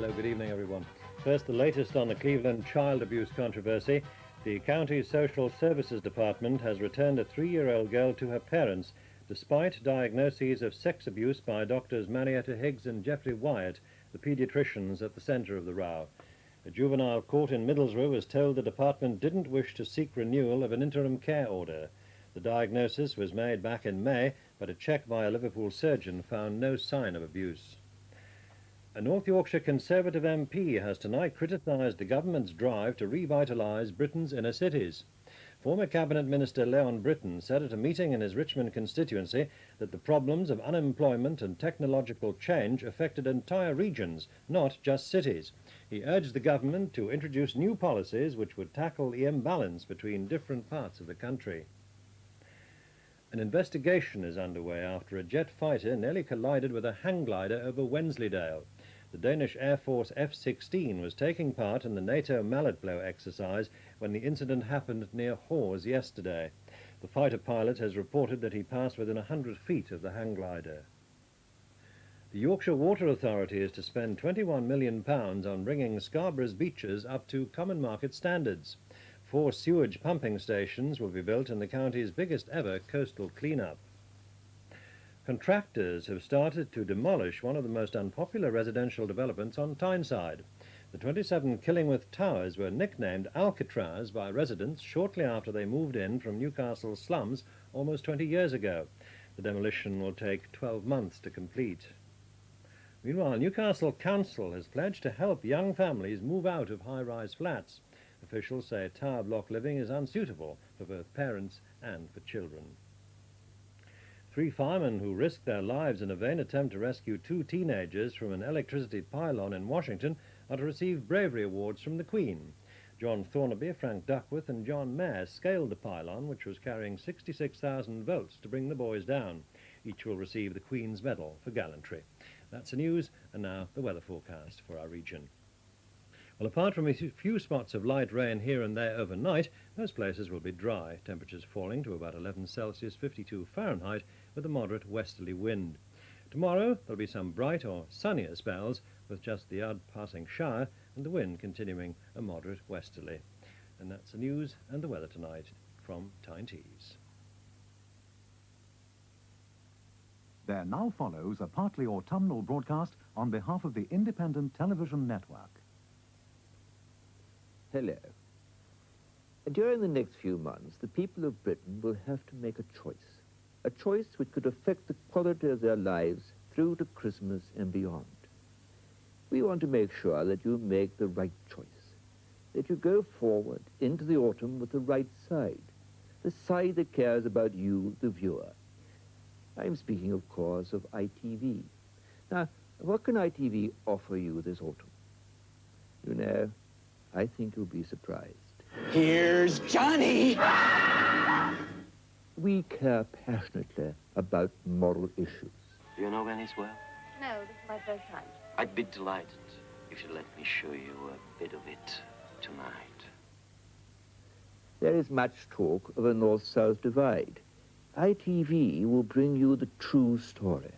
Hello, good evening, everyone. First, the latest on the Cleveland child abuse controversy. The county social services department has returned a 3-year-old girl to her parents, despite diagnoses of sex abuse by doctors Marietta Higgs and Jeffrey Wyatt, the pediatricians at the center of the row. A juvenile court in Middlesbrough was told the department didn't wish to seek renewal of an interim care order. The diagnosis was made back in May, but a check by a Liverpool surgeon found no sign of abuse. A North Yorkshire Conservative MP has tonight criticised the government's drive to revitalise Britain's inner cities. Former Cabinet Minister Leon Britton said at a meeting in his Richmond constituency that the problems of unemployment and technological change affected entire regions, not just cities. He urged the government to introduce new policies which would tackle the imbalance between different parts of the country. An investigation is underway after a jet fighter nearly collided with a hang glider over Wensleydale. The Danish Air Force F-16 was taking part in the NATO mallet blow exercise when the incident happened near Hawes yesterday. The fighter pilot has reported that he passed within 100 feet of the hang glider. The Yorkshire Water Authority is to spend £21 million on bringing Scarborough's beaches up to common market standards. 4 sewage pumping stations will be built in the county's biggest ever coastal clean-up. Contractors have started to demolish one of the most unpopular residential developments on Tyneside. The 27 Killingworth Towers were nicknamed Alcatraz by residents shortly after they moved in from Newcastle's slums almost 20 years ago. The demolition will take 12 months to complete. Meanwhile, Newcastle Council has pledged to help young families move out of high-rise flats. Officials say tower block living is unsuitable for both parents and for children. 3 firemen who risked their lives in a vain attempt to rescue 2 teenagers from an electricity pylon in Washington are to receive bravery awards from the Queen. John Thornaby, Frank Duckworth and John Mayer scaled the pylon, which was carrying 66,000 volts, to bring the boys down. Each will receive the Queen's Medal for gallantry. That's the news, and now the weather forecast for our region. Well, apart from a few spots of light rain here and there overnight, most places will be dry, temperatures falling to about 11 Celsius, 52 Fahrenheit, with a moderate westerly wind. Tomorrow there'll be some bright or sunnier spells, with just the odd passing shower, and the wind continuing a moderate westerly. And that's the news and the weather tonight from Tyne Tees. There now follows a partly autumnal broadcast on behalf of the Independent Television Network. Hello. During the next few months, the people of Britain will have to make a choice which could affect the quality of their lives through to Christmas and beyond. We want to make sure that you make the right choice, that you go forward into the autumn with the right side, the side that cares about you, the viewer. I'm speaking, of course, of ITV. Now, what can ITV offer you this autumn? You know, I think you'll be surprised. Here's Johnny! We care passionately about moral issues. Do you know Venice well? No, this is my first time. I'd be delighted if you'd let me show you a bit of it tonight. There is much talk of a north-south divide. ITV will bring you the true story.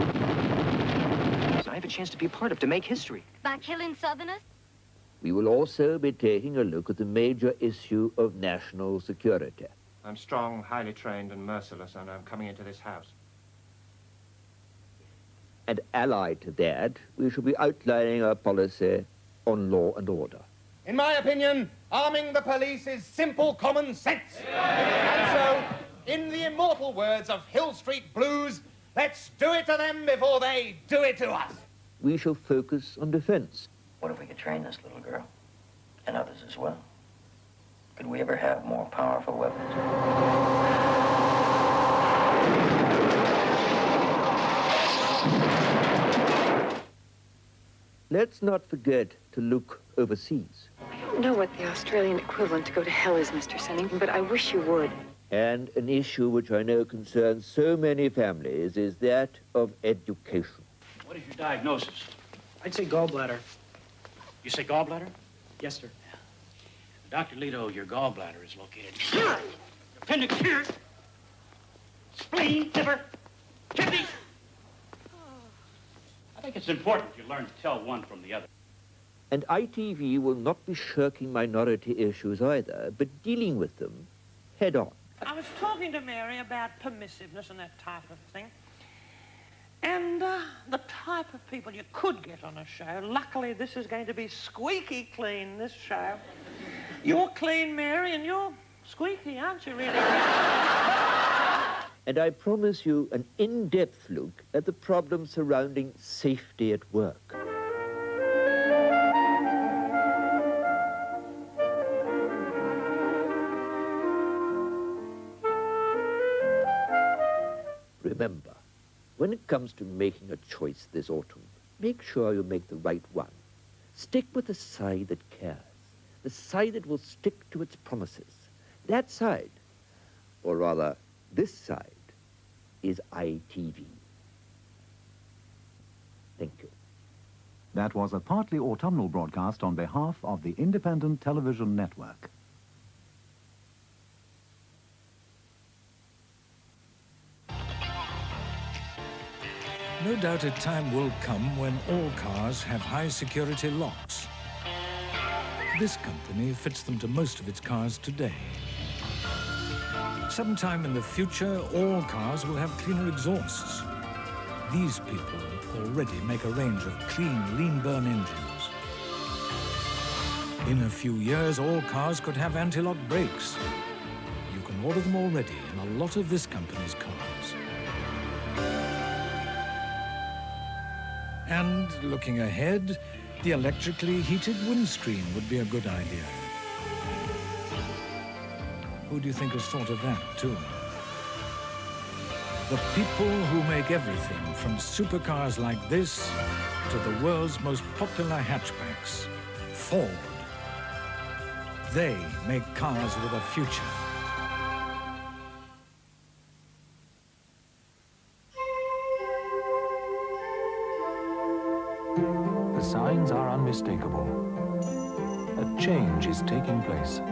I have a chance to be a part of, to make history. By killing Southerners? We will also be taking a look at the major issue of national security. I'm strong, highly trained, and merciless, and I'm coming into this house. And allied to that, we shall be outlining our policy on law and order. In my opinion, arming the police is simple common sense. And so, in the immortal words of Hill Street Blues, let's do it to them before they do it to us. We shall focus on defense. What if we could train this little girl, and others as well? Could we ever have more powerful weapons? Let's not forget to look overseas. I don't know what the Australian equivalent to go to hell is, Mr. Sennington, but I wish you would. And an issue which I know concerns so many families is that of education. What is your diagnosis? I'd say gallbladder. You say gallbladder? Yes, sir. Dr. Leto, your gallbladder is located here. Appendix here. Spleen, liver, kidney. think it's important you learn to tell one from the other. And ITV will not be shirking minority issues either, but dealing with them head on. I was talking to Mary about permissiveness and that type of thing. And the type of people you could get on a show. Luckily, this is going to be squeaky clean, this show. You're clean, Mary, and you're squeaky, aren't you, really? And I promise you an in-depth look at the problems surrounding safety at work. Remember, when it comes to making a choice this autumn, make sure you make the right one. Stick with the side that cares, the side that will stick to its promises. That side, or rather, this side, is ITV. Thank you. That was a partly autumnal broadcast on behalf of the Independent Television Network. No doubt a time will come when all cars have high security locks. This company fits them to most of its cars today. Sometime in the future, all cars will have cleaner exhausts. These people already make a range of clean, lean-burn engines. In a few years, all cars could have anti-lock brakes. You can order them already in a lot of this company's cars. And looking ahead, the electrically heated windscreen would be a good idea. Who do you think has thought of that, too? The people who make everything from supercars like this to the world's most popular hatchbacks, Ford. They make cars with a future. The signs are unmistakable. A change is taking place.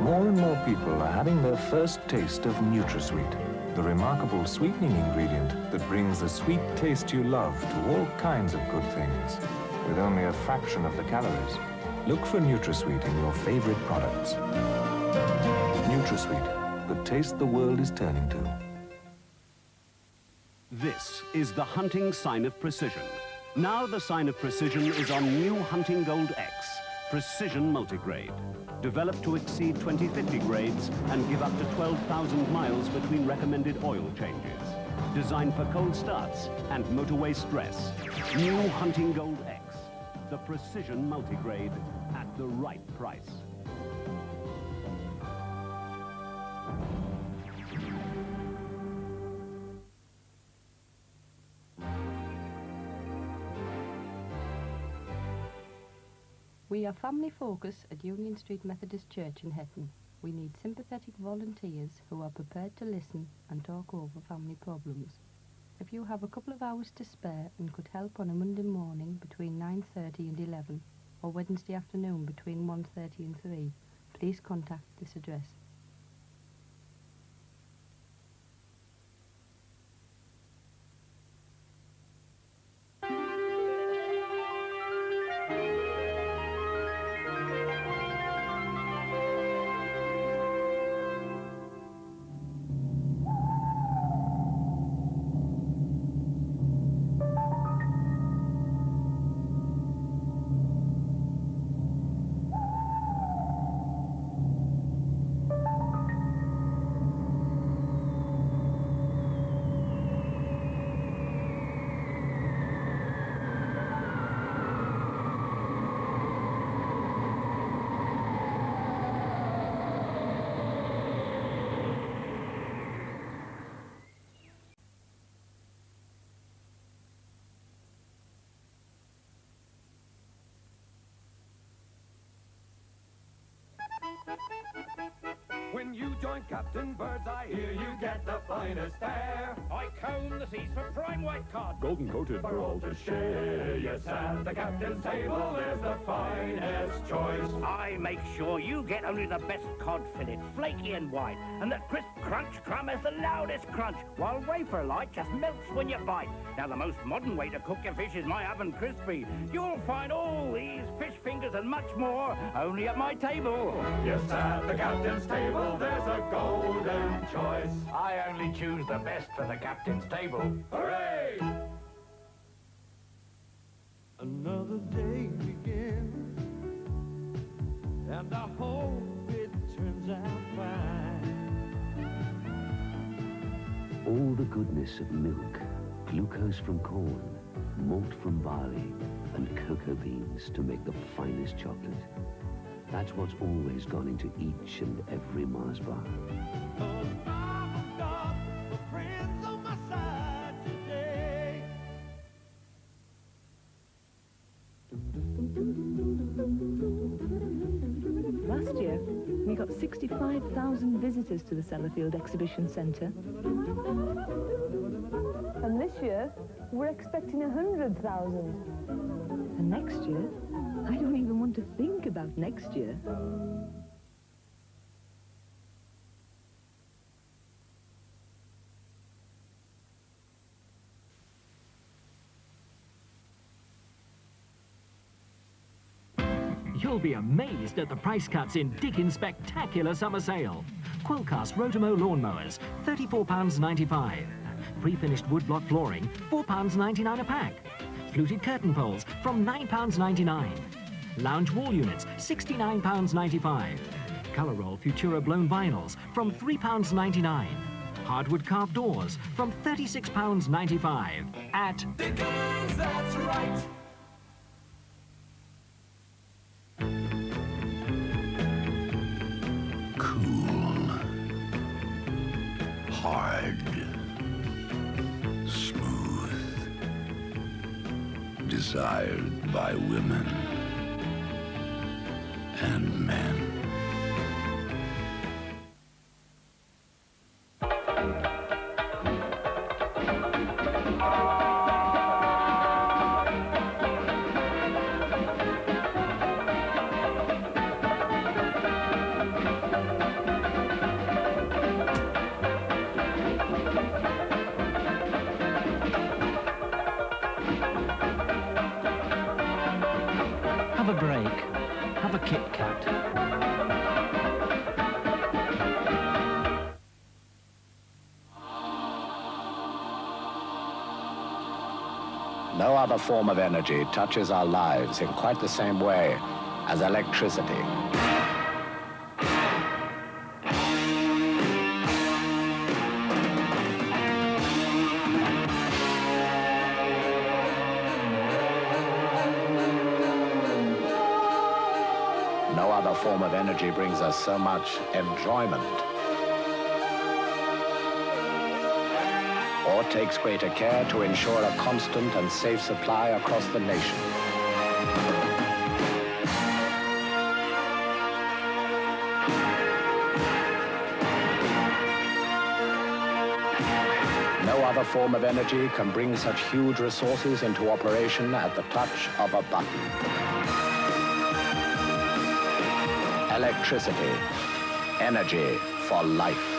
More and more people are having their first taste of NutraSweet, the remarkable sweetening ingredient that brings the sweet taste you love to all kinds of good things, with only a fraction of the calories. Look for NutraSweet in your favorite products. NutraSweet, the taste the world is turning to. This is the hunting sign of precision. Now the sign of precision is on new Hunting Gold X, Precision Multigrade. Developed to exceed 2050 grades and give up to 12,000 miles between recommended oil changes. Designed for cold starts and motorway stress. New Hunting Gold X, the Precision Multigrade at the right price. We are Family Focus at Union Street Methodist Church in Hetton. We need sympathetic volunteers who are prepared to listen and talk over family problems. If you have a couple of hours to spare and could help on a Monday morning between 9:30 and 11, or Wednesday afternoon between 1:30 and 3, please contact this address. joint Captain Birds, I hear you get the finest fare. I comb the seas for prime white cod. Golden coated for all to share. Yes, at the captain's table there's the finest choice. I make sure you get only the best cod fillet, flaky and white, and that crisp crunch crumb has the loudest crunch, while wafer light just melts when you bite. Now the most modern way to cook your fish is my oven crispy. You'll find all these fish fingers and much more only at my table. Yes, at the captain's table there's a golden choice. I only choose the best for the captain's table. Hooray! Another day begins, and I hope it turns out fine. All the goodness of milk, glucose from corn, malt from barley, and cocoa beans to make the finest chocolate. That's what's always gone into each and every Mars bar. Last year, we got 65,000 visitors to the Sellafield Exhibition Centre. And this year, we're expecting 100,000. And next year, I don't even want to think about next year. You'll be amazed at the price cuts in Dickens' spectacular summer sale. Quillcast Rotomo lawnmowers, £34.95. Pre-finished woodblock flooring, £4.99 a pack. Fluted curtain poles from £9.99. Lounge wall units, £69.95. Colour Roll Futura blown vinyls from £3.99. Hardwood carved doors from £36.95 at Dickens, that's right. Cool, hard, smooth, desired by women and men. Have a break. Have a KitKat. No other form of energy touches our lives in quite the same way as electricity. No other form of energy brings us so much enjoyment or takes greater care to ensure a constant and safe supply across the nation. No other form of energy can bring such huge resources into operation at the touch of a button. Electricity, energy for life.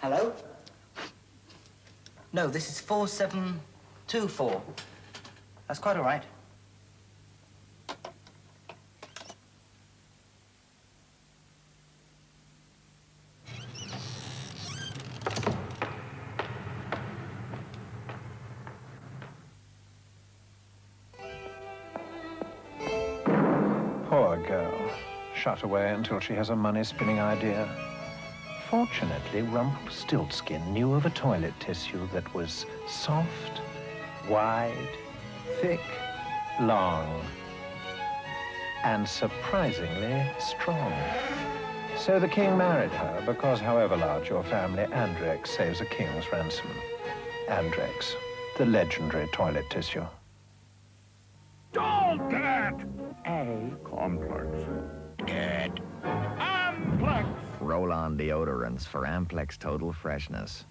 Hello? No, this is 4724. That's quite all right. Poor girl. Shut away until she has a money-spinning idea. Fortunately, Rumpelstiltskin knew of a toilet tissue that was soft, wide, thick, long, and surprisingly strong. So the king married her because however large your family, Andrex saves a king's ransom. Andrex, the legendary toilet tissue. Don't get A complex. Get Amplex. Roll-on deodorants for Amplex Total Freshness.